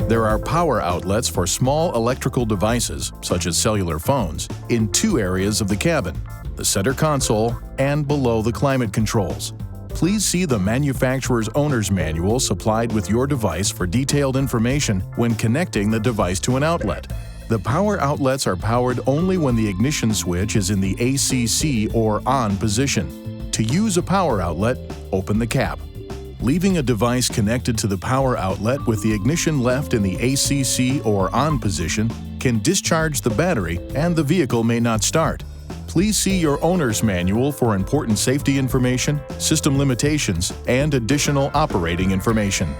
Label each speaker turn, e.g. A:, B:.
A: There are power outlets for small electrical devices, such as cellular phones, in two areas of the cabin, the center console and below the climate controls. Please see the manufacturer's owner's manual supplied with your device for detailed information when connecting the device to an outlet. The power outlets are powered only when the ignition switch is in the ACC or on position. To use a power outlet, open the cap. Leaving a device connected to the power outlet with the ignition left in the ACC or on position can discharge the battery and the vehicle may not start. Please see your owner's manual for important safety information, system limitations, and additional operating information.